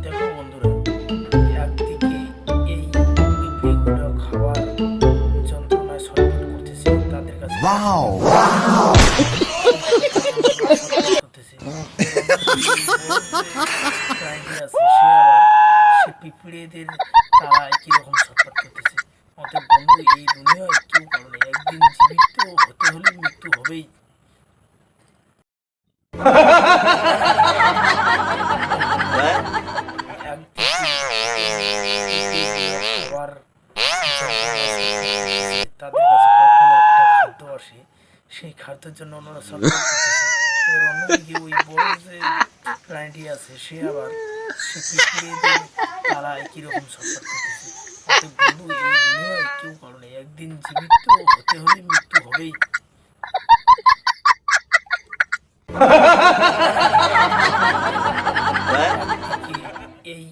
দেখো বন্ধুরা, একদিকে এই পিঁপড়েগুলো খাওয়ার যন্ত্রণায় ছটফট করতেছে, তাদের কাছে Wow! ছটফট করতেছে। প্রাণীটি আছে, সে আবার সে পিঁপড়েদের তারায় কিরকম ছটফট করতেছে। অতএব বন্ধু, এই দুনিয়ায় কেউ কারো নেই, একদিন জীবিত হতে হলে মৃত্যু হবেই। খাবার তাদের কাছে কখনো একটা খাদ্য আসে, সেই খাদ্যের জন্য ওনারা ছটফট করতেছে। এবার অন্যদিকে ওই বড় যে প্রাণীটি আছে, সে আবার সে পিঁপড়েদের তারা একই রকম ছটফট করতেছে। অতএব বন্ধু, এই দুনিয়ায় কেউ কারো নেই, একদিন জীবিত হতে হলে মৃত্যু হবেই। এই